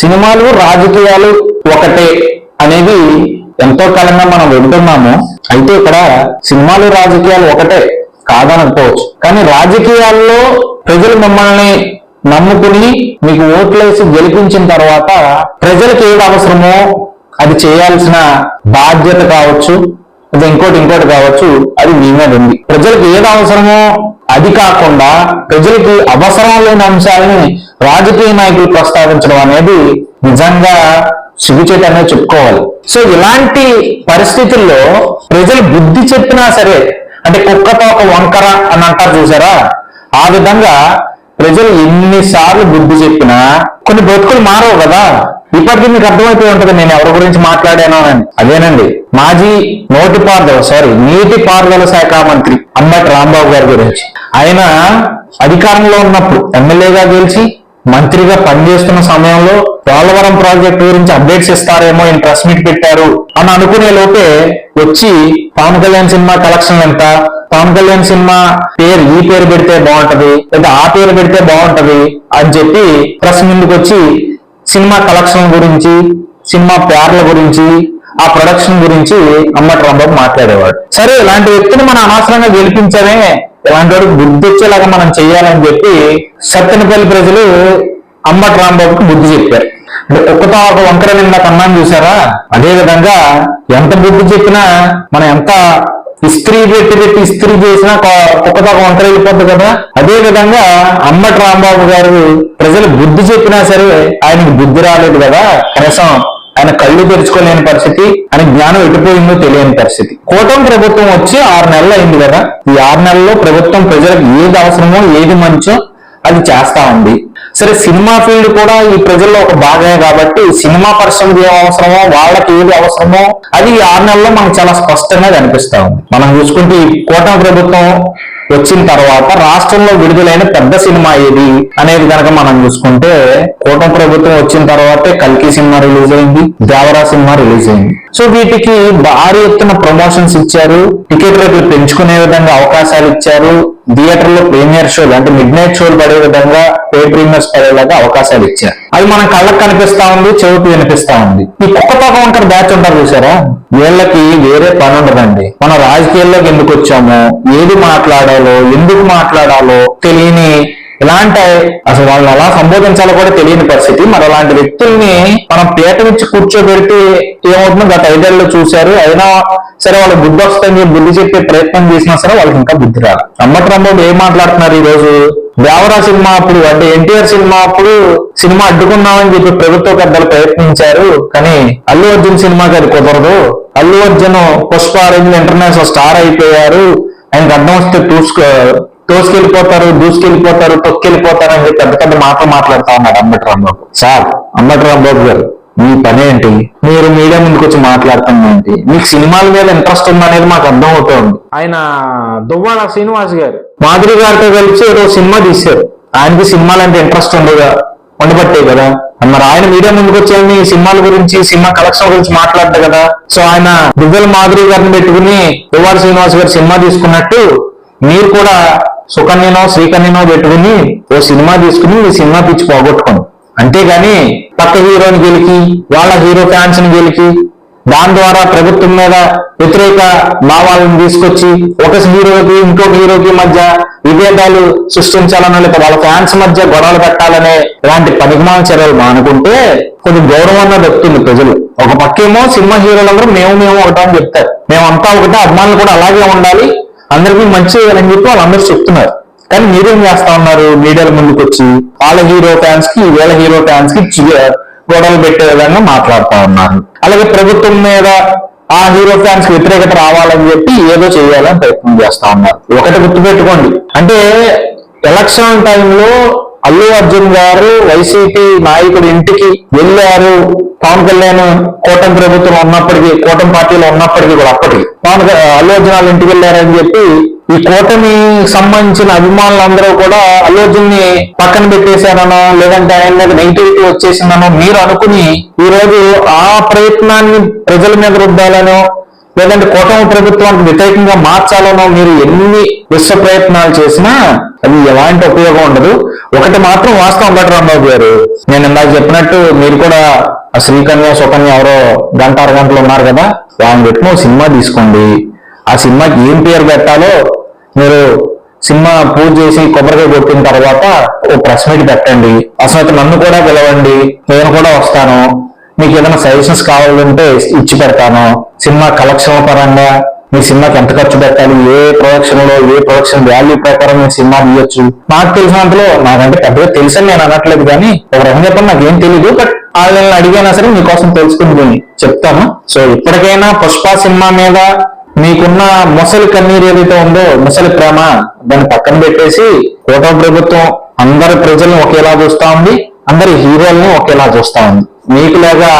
సినిమాలు రాజకీయాలు ఒకటే అనేది ఎంతో కాలంగా మనం వింటున్నాము. అయితే ఇక్కడ సినిమాలు రాజకీయాలు ఒకటే కాదనకపోవచ్చు, కానీ రాజకీయాల్లో ప్రజలు మిమ్మల్ని నమ్ముకుని మీకు ఓట్లేసి గెలిపించిన తర్వాత ప్రజలకు ఏది అవసరమో అది చేయాల్సిన బాధ్యత కావచ్చు, అది ఇంకోటి కావచ్చు, అది మీ మీద ఉంది. ప్రజలకు ఏది అవసరమో అది కాకుండా ప్రజలకి అవసరం లేని అంశాలని రాజకీయ నాయకులు ప్రస్తావించడం అనేది నిజంగా సిగ్గుచేటు అనేది చెప్పుకోవాలి. సో ఇలాంటి పరిస్థితుల్లో ప్రజలు బుద్ధి చెప్పినా సరే, అంటే కుక్కతో ఒక వంకర అని అంటారు చూసారా, ఆ విధంగా ప్రజలు ఎన్నిసార్లు బుద్ధి చెప్పినా కొన్ని బ్రతుకులు మారవు కదా. ఇప్పటికీ మీకు అర్థమైపోయి ఉంటుంది నేను ఎవరి గురించి మాట్లాడాను అని. అదేనండి, మాజీ నీటిపారుదల శాఖ మంత్రి అంబటి రాంబాబు గారి గురించి. ఆయన అధికారంలో ఉన్నప్పుడు ఎమ్మెల్యేగా గెలిచి మంత్రిగా పనిచేస్తున్న సమయంలో పోలవరం ప్రాజెక్టు గురించి అప్డేట్స్ ఇస్తారేమో ఈయన ప్రెస్ మీట్ పెట్టారు అని అనుకునే లోపే వచ్చి పవన్ కళ్యాణ్ సినిమా కలెక్షన్ ఎంత, పవన్ కళ్యాణ్ సినిమా పేరు ఈ పేరు పెడితే బాగుంటది లేదా ఆ పేరు పెడితే బాగుంటది అని చెప్పి ప్రెస్ ముందుకు వచ్చి సినిమా కలెక్షన్ గురించి, సినిమా పేర్ల గురించి, ఆ ప్రొడక్షన్ గురించి అంబటి రాంబాబు మాట్లాడేవాడు. సరే, ఇలాంటి వ్యక్తిని మనం అనవసరంగా గెలిపించామే, ఇలాంటి వాడికి బుద్ధి వచ్చేలాగా మనం చెయ్యాలని చెప్పి సత్తెనపల్లి ప్రజలు అంబటి రాంబాబుకి బుద్ధి చెప్పారు. ఒక్కతో ఒక వంకర నిన్న కన్నాను చూసారా, అదే విధంగా ఎంత బుద్ధి చెప్పినా మనం ఎంత ఇస్త్రీ చేసినా ఒక్కతో ఒక వంకర వెళ్ళిపోద్ది కదా. అదే విధంగా అంబటి రాంబాబు గారు ప్రజలు బుద్ధి చెప్పినా సరే ఆయనకి బుద్ధి రాలేదు కదా. కనీసం ఆయన కళ్ళు తెరుచుకోలేని పరిస్థితి, ఆయన జ్ఞానం ఎటుపోయిందో తెలియని పరిస్థితి. కూటమి ప్రభుత్వం వచ్చి 6 నెలలు అయింది కదా. ఈ 6 నెలల్లో ప్రభుత్వం ప్రజలకు ఏది అవసరమో ఏది మంచో అది చేస్తా ఉంది. సరే, సినిమా ఫీల్డ్ కూడా ఈ ప్రజల్లో ఒక భాగమే కాబట్టి సినిమా పరిశ్రమకి ఏం అవసరమో వాళ్ళకి ఏది అవసరమో అది ఈ 6 నెలల్లో మనకు చాలా స్పష్టంగా కనిపిస్తా ఉంది. మనం చూసుకుంటే ఈ కూటమి ప్రభుత్వం వచ్చిన తర్వాత రాష్ట్రంలో విడుదలైన పెద్ద సినిమా ఏది అనేది కనుక మనం చూసుకుంటే కూటమి ప్రభుత్వం వచ్చిన తర్వాతే కల్కి సినిమా రిలీజ్ అయింది, దేవరా సినిమా రిలీజ్ అయింది. సో వీటికి భారీ ఎత్తున ప్రమోషన్స్ ఇచ్చారు, టికెట్ రేట్లు పెంచుకునే విధంగా అవకాశాలు ఇచ్చారు, థియేటర్లో ప్రీమియర్ షోలు అంటే మిడ్ నైట్ షోలు పడే విధంగా పే ప్రీమియర్స్ పడేలాగా అవకాశాలు ఇచ్చారు. అది మన కళ్ళకు కనిపిస్తా ఉంది, చెవికి వినిపిస్తా ఉంది. ఈ కుక్కతో వంకర బ్యాచ్ ఉంటారు చూసారా, వీళ్ళకి వేరే పని ఉండదండి. మనం రాజకీయాల్లోకి ఎందుకు వచ్చామో, ఏది మాట్లాడాలో, ఎందుకు మాట్లాడాలో తెలియని, ఇలాంటి అసలు వాళ్ళని ఎలా సంబోధించాలో కూడా తెలియని పరిస్థితి. మరి అలాంటి వ్యక్తుల్ని మనం పీట నుంచి కూర్చోబెడితే ఏమవుతుందో గత 5 ఏళ్లలో చూశారు. అయినా సరే వాళ్ళు బుద్ధి వస్తుంది, బుద్ధి చెప్పే ప్రయత్నం చేసినా సరే వాళ్ళకి ఇంకా బుద్ధి రాదు. అంబటి రాంబాబు ఏం మాట్లాడుతున్నారు ఈ రోజు, దేవరా సినిమా అప్పుడు అంటే ఎన్టీఆర్ సినిమా అప్పుడు సినిమా అడ్డుకున్నామని చెప్పి ప్రభుత్వ పెద్దలు ప్రయత్నించారు, కానీ అల్లు అర్జున్ సినిమాకి అది కుదరదు. అల్లు అర్జున్ పుష్ప ఇంటర్నేషనల్ స్టార్ అయిపోయారు, ఆయనకు అర్థం వస్తే తోసుకెళ్ళిపోతారు, దూసుకెళ్ళిపోతారు, తొక్కెళ్ళిపోతారు అని పెద్ద పెద్ద మాటలు మాట్లాడుతా ఉన్నాడు అంబటి రాంబాబు. సార్, అంబటి రాంబాబు గారు మీ పని ఏంటి, మీరు మీడియా ముందుకు వచ్చి మాట్లాడుతున్నా ఏంటి, మీకు సినిమాల మీద ఇంట్రెస్ట్ ఉందనేది మాకు అర్థం అవుతుంది. ఆయన దువ్వాడ శ్రీనివాస్ గారు మాధురి గారితో కలిసి ఏదో సినిమా తీశారు. ఆయనకి సినిమాలంటే ఇంట్రెస్ట్ ఉండబట్టే కదా మరి ఆయన మీడియా ముందుకు వచ్చి సినిమాల గురించి, సినిమా కలెక్షన్ గురించి మాట్లాడతారు కదా. సో ఆయన దువ్వెల మాధురి గారిని పెట్టుకుని దువ్వాడ శ్రీనివాస్ గారు సినిమా తీసుకున్నట్టు మీరు కూడా సుకన్యనో శ్రీకన్యనో పెట్టుకుని ఓ సినిమా తీసుకుని మీ సినిమా పిచ్చి పోగొట్టుకోండి. అంతేగాని పక్క హీరోని గెలికి, వాళ్ళ హీరో ఫ్యాన్స్ ని గెలికి, దాని ద్వారా ప్రభుత్వం మీద వ్యతిరేక భావాలను తీసుకొచ్చి ఒక హీరోకి ఇంకొక హీరోకి మధ్య విభేదాలు సృష్టించాలనో లేక వాళ్ళ ఫ్యాన్స్ మధ్య గొడవలు పెట్టాలనే ఇలాంటి పనికిమాల చర్యలు మానుకుంటే కొంచెం గౌరవంగా దక్కుతుంది ప్రజలు. ఒక పక్కేమో సినిమా హీరోలందరూ మేము ఒకటా అని చెప్తారు, మేమంతా ఒకటే, అభిమానులు కూడా అలాగే ఉండాలి, అందరికీ మంచి అని చెప్పి వాళ్ళందరూ చెప్తున్నారు. కానీ మీరేం చేస్తా ఉన్నారు, మీడియాల ముందుకు వచ్చి వాళ్ళ హీరో ఫ్యాన్స్ కి వీళ్ళ హీరో ఫ్యాన్స్ కి గొడవలు పెట్టే విధంగా మాట్లాడుతూ ఉన్నారు. అలాగే ప్రభుత్వం మీద ఆ హీరో ఫ్యాన్స్ కి వ్యతిరేకత రావాలని చెప్పి ఏదో చేయాలని ప్రయత్నం చేస్తా ఉన్నారు. ఒకటి గుర్తుపెట్టుకోండి, అంటే ఎలక్షన్ టైంలో అల్లు అర్జున్ గారు వైసీపీ నాయకుడి ఇంటికి వెళ్ళారు. పవన్ కళ్యాణ్ కూటమి ప్రభుత్వం ఉన్నప్పటికీ, కూటమి పార్టీలో ఉన్నప్పటికీ కూడా అప్పటికి అల్లు అర్జున్ వాళ్ళ ఇంటికి వెళ్ళారని చెప్పి ఈ కూటమి సంబంధించిన అభిమానులందరూ కూడా అల్లు అర్జున్ ని పక్కన పెట్టేశారనో లేదంటే ఆయన మీద నెగిటివిటీ వచ్చేసిందనో మీరు అనుకుని ఈ రోజు ఆ ప్రయత్నాన్ని ప్రజల మీద రుద్దాలనో లేదంటే కూటమి ప్రభుత్వానికి వ్యతిరేకంగా మార్చాలనో మీరు ఎన్ని విశ్వ ప్రయత్నాలు చేసినా అది ఎలాంటి ఉపయోగం ఉండదు. ఒకటి మాత్రం వాస్తవం అంబటి రాంబాబు గారు, నేను ఇందాక చెప్పినట్టు మీరు కూడా ఆ శ్రీకన్య సుకన్య ఎవరో గంట అరగంటలు ఉన్నారు కదా, వాళ్ళని పెట్టిన సినిమా తీసుకోండి. ఆ సినిమాకి ఏం పేరు పెట్టాలో మీరు సినిమా పూజ చేసి కొబ్బరికాయ కొట్టిన తర్వాత ఓ ప్రెస్ మీట్ పెట్టండి. అసలు నన్ను కూడా పిలవండి, నేను కూడా వస్తాను. మీకు ఏదైనా సజెషన్స్ కావాలంటే ఇచ్చి పెడతాను. సినిమా కలెక్షన్ పరంగా మీ సినిమాకి ఎంత ఖర్చు పెట్టాలి, ఏ ప్రొడక్షన్ వాల్యూ ప్రకారం మీ సినిమా తీయొచ్చు. నాకు తెలిసినంతలో, నాకంటే పెద్దగా తెలుసని నేను అనట్లేదు, కానీ ఒక రకంగా చెప్పండి నాకేం తెలియదు, బట్ వాళ్ళని అడిగినా సరే మీకోసం తెలుసుకుని చెప్తాను. సో ఇప్పటికైనా పుష్ప సినిమా మీద మీకున్న ముసలి కన్నీరు ఏదైతే ఉందో, ముసలి ప్రేమ, దాన్ని పక్కన పెట్టేసి కూటమి ప్రభుత్వం అందరి ప్రజలను ఒకేలా చూస్తా ఉంది, అందరి హీరోలను ఒకేలా చూస్తా ఉంది. మీకులాగా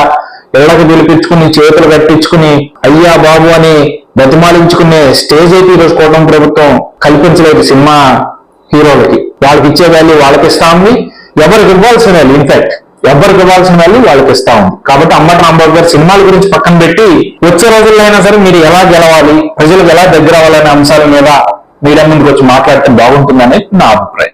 ఇళ్లకు పిలిపించుకుని చేతులు కట్టించుకుని అయ్యా బాబు అని బతిమాలించుకునే స్టేజ్ అయితే ఈరోజు కూటమి ప్రభుత్వం కల్పించలేదు సినిమా హీరోలకి. వాళ్ళకి ఇచ్చే వాల్యూ వాళ్ళకి ఇస్తా ఉంది, ఎవరికి ఇవ్వాల్సిన వాల్యూ ఇన్ఫాక్ట్ ఎవరికి ఇవ్వాల్సిన వాల్యూ వాళ్ళకి ఇస్తా ఉంది. కాబట్టి అంబటి రాంబాబు గారి సినిమాల గురించి పక్కన పెట్టి వచ్చే రోజుల్లో అయినా సరే మీరు ఎలా గెలవాలి, ప్రజలకు ఎలా దగ్గర అవ్వాలనే అంశాల మీద మీడియా ముందుకు వచ్చి మాట్లాడితే బాగుంటుందని నా అభిప్రాయం.